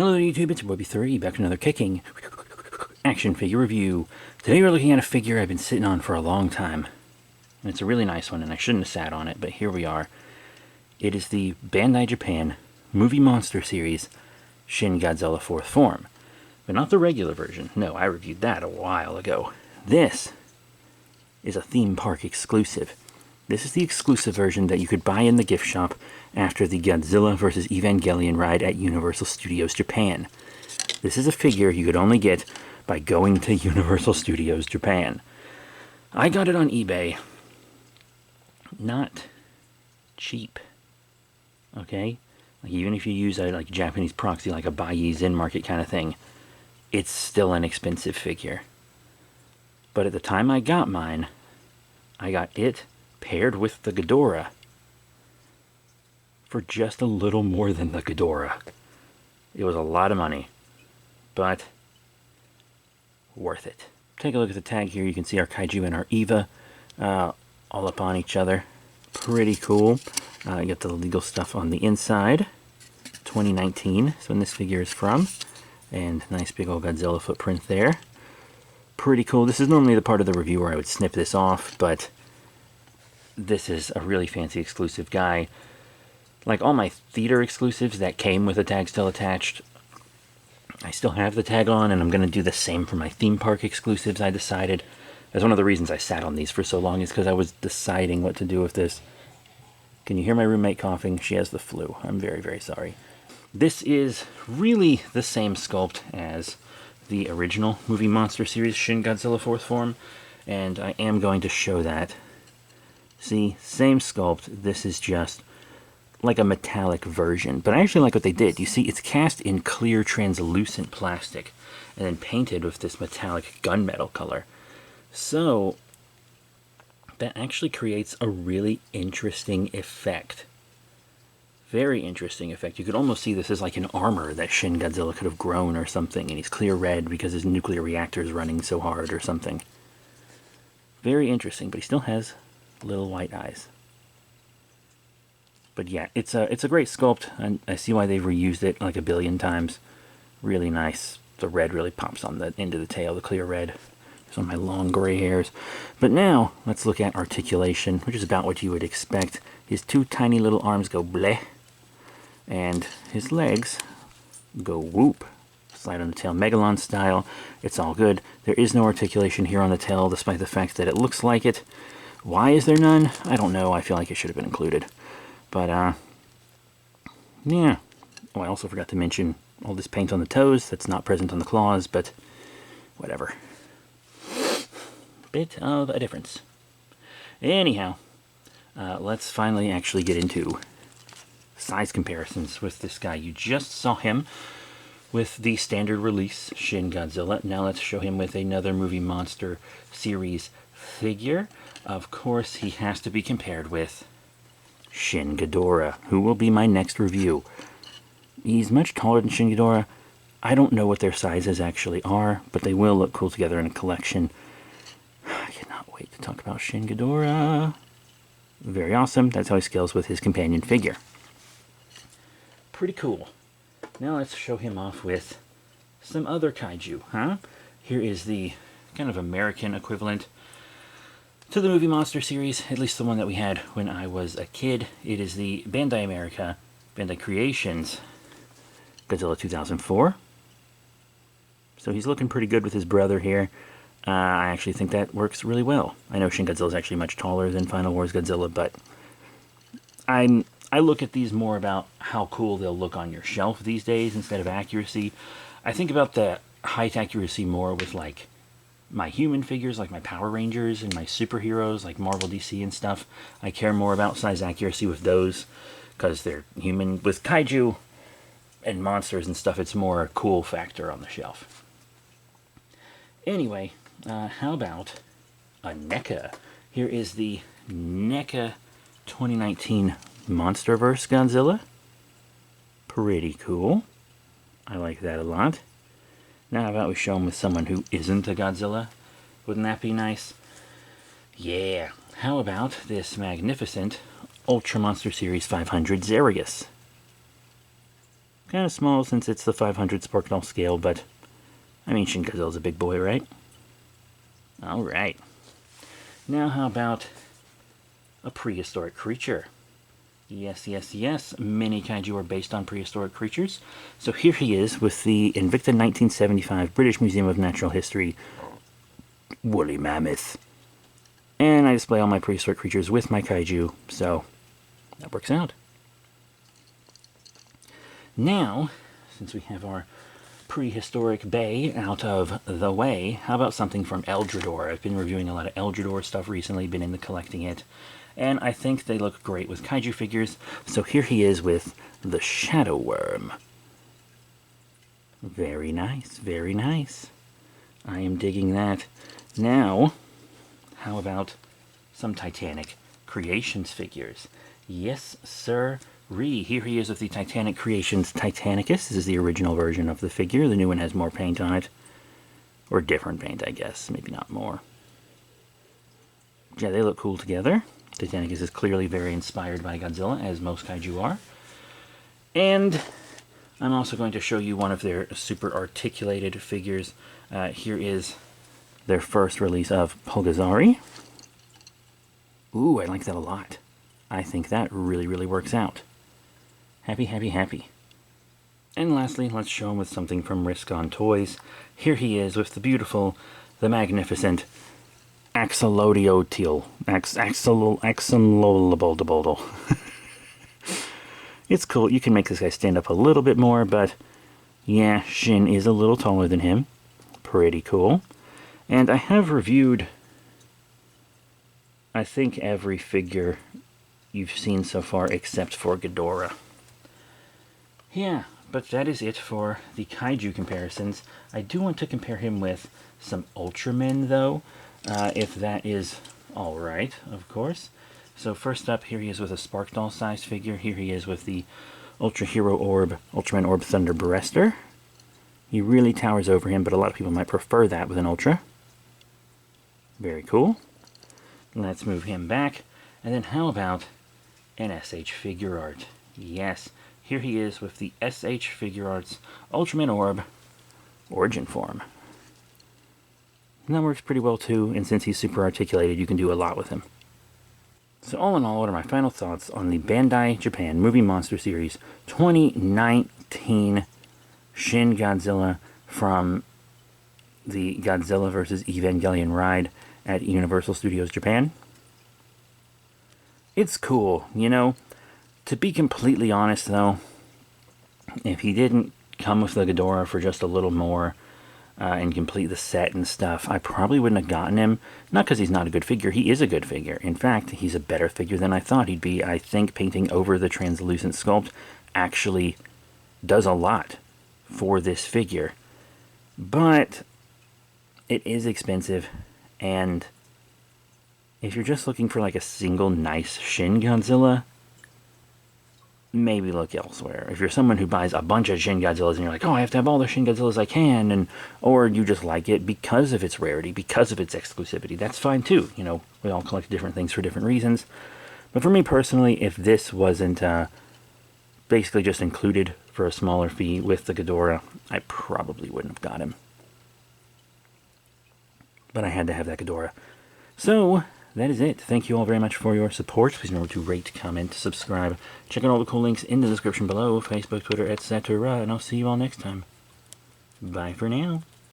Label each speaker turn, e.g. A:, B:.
A: Hello YouTube, it's your boy B3, back with another kicking action figure review. Today we're looking at a figure I've been sitting on for a long time. And it's a really nice one, and I shouldn't have sat on it, but here we are. It is the Bandai Japan Movie Monster Series Shin Godzilla 4th Form. But not the regular version. No, I reviewed that a while ago. This is a theme park exclusive. This is the exclusive version that you could buy in the gift shop after the Godzilla vs. Evangelion ride at Universal Studios Japan. This is a figure you could only get by going to Universal Studios Japan. I got it on eBay. Not cheap. Okay? Like, even if you use a Japanese proxy, like a Baiyi's in market kind of thing, it's still an expensive figure. But at the time I got mine, I got it paired with the Ghidorah for just a little more than the Ghidorah. It was a lot of money, but worth it. Take a look at the tag here. You can see our Kaiju and our Eva all up on each other. Pretty cool. You got the legal stuff on the inside. 2019 is when this figure is from. And nice big old Godzilla footprint there. Pretty cool. This is normally the part of the review where I would snip this off, but this is a really fancy exclusive guy. Like all my theater exclusives that came with the tag still attached, I still have the tag on, and I'm going to do the same for my theme park exclusives, I decided. That's one of the reasons I sat on these for so long, is because I was deciding what to do with this. Can you hear my roommate coughing? She has the flu. I'm very, very sorry. This is really the same sculpt as the original Movie Monster Series Shin Godzilla 4th Form, and I am going to show that. See, same sculpt. This is just like a metallic version, but I actually like what they did. You see, it's cast in clear translucent plastic and then painted with this metallic gunmetal color. So that actually creates a really interesting effect. Very interesting effect. You could almost see this as like an armor that Shin Godzilla could have grown or something, and he's clear red because his nuclear reactor is running so hard or something. Very interesting, but he still has little white eyes. But yeah, it's a great sculpt, and I see why they've reused it like a billion times. Really nice. The red really pops on the end of the tail, the clear red. Just on my long gray hairs. But now, let's look at articulation, which is about what you would expect. His two tiny little arms go bleh, and his legs go whoop. Slide on the tail, Megalon style. It's all good. There is no articulation here on the tail, despite the fact that it looks like it. Why is there none? I don't know. I feel like it should have been included. But, yeah. Oh, I also forgot to mention all this paint on the toes. That's not present on the claws, but whatever. Bit of a difference. Anyhow, let's finally actually get into size comparisons with this guy. You just saw him with the standard release Shin Godzilla. Now let's show him with another Movie Monster Series figure. Of course, he has to be compared with Shin Ghidorah, who will be my next review. He's much taller than Shin Ghidorah. I don't know what their sizes actually are, but they will look cool together in a collection. I cannot wait to talk about Shin Ghidorah. Very awesome. That's how he scales with his companion figure. Pretty cool. Now let's show him off with some other kaiju, huh? Here is the kind of American equivalent to the Movie Monster Series, at least the one that we had when I was a kid. It is the Bandai America, Bandai Creations Godzilla 2004. So he's looking pretty good with his brother here. I actually think that works really well. I know Shin Godzilla is actually much taller than Final Wars Godzilla, but I look at these more about how cool they'll look on your shelf these days instead of accuracy. I think about the height accuracy more with like my human figures, like my Power Rangers and my superheroes, like Marvel, DC and stuff. I care more about size accuracy with those because they're human. With kaiju and monsters and stuff, it's more a cool factor on the shelf. Anyway, how about a NECA? Here is the NECA 2019 Monsterverse Godzilla. Pretty cool. I like that a lot. Now how about we show him with someone who isn't a Godzilla? Wouldn't that be nice? Yeah. How about this magnificent Ultra Monster Series 500 Zeragus? Kind of small since it's the 500 Sparkdoll scale, but I mean, Shin Godzilla's a big boy, right? Alright. Now how about a prehistoric creature? Yes, yes, yes. Many kaiju are based on prehistoric creatures. So here he is with the Invicta 1975 British Museum of Natural History woolly mammoth. And I display all my prehistoric creatures with my kaiju, so that works out. Now, since we have our prehistoric bay out of the way, how about something from Eldrador? I've been reviewing a lot of Eldrador stuff recently, been into collecting it, and I think they look great with kaiju figures. So here he is with the Shadow Worm. Very nice, very nice. I am digging that. Now, how about some Titanic Creations figures? Yes, sir. Here he is with the Titanic Creations Titanicus. This is the original version of the figure. The new one has more paint on it. Or different paint, I guess. Maybe not more. Yeah, they look cool together. Titanicus is clearly very inspired by Godzilla, as most kaiju are. And I'm also going to show you one of their super articulated figures. Here is their first release of Pulgazari. Ooh, I like that a lot. I think that really, really works out. Happy, happy, happy. And lastly, let's show him with something from Risk on Toys. Here he is with the beautiful, the magnificent Axolotl. Axolotl. It's cool. You can make this guy stand up a little bit more, but yeah, Shin is a little taller than him. Pretty cool. And I have reviewed, I think, every figure you've seen so far except for Ghidorah. Yeah, but that is it for the kaiju comparisons. I do want to compare him with some Ultramen, though, if that is alright, of course. So first up, here he is with a Sparkdoll-sized figure. Here he is with the Ultra Hero Orb, Ultraman Orb Thunder Breaster. He really towers over him, but a lot of people might prefer that with an Ultra. Very cool. Let's move him back. And then how about an SH Figure Art? Yes, here he is with the SH Figure Arts Ultraman Orb Origin Form. And that works pretty well too, and since he's super articulated, you can do a lot with him. So all in all, what are my final thoughts on the Bandai Japan Movie Monster Series 2019 Shin Godzilla from the Godzilla vs. Evangelion ride at Universal Studios Japan? It's cool, you know. To be completely honest, though, if he didn't come with the Ghidorah for just a little more and complete the set and stuff, I probably wouldn't have gotten him. Not because he's not a good figure. He is a good figure. In fact, he's a better figure than I thought he'd be. I think painting over the translucent sculpt actually does a lot for this figure. But it is expensive, and if you're just looking for like a single nice Shin Godzilla, maybe look elsewhere. If you're someone who buys a bunch of Shin Godzillas and you're like, oh, I have to have all the Shin Godzillas I can, or you just like it because of its rarity, because of its exclusivity, that's fine too. You know, we all collect different things for different reasons. But for me personally, if this wasn't basically just included for a smaller fee with the Ghidorah, I probably wouldn't have got him. But I had to have that Ghidorah. So that is it. Thank you all very much for your support. Please remember to rate, comment, subscribe. Check out all the cool links in the description below, Facebook, Twitter, etc. And I'll see you all next time. Bye for now.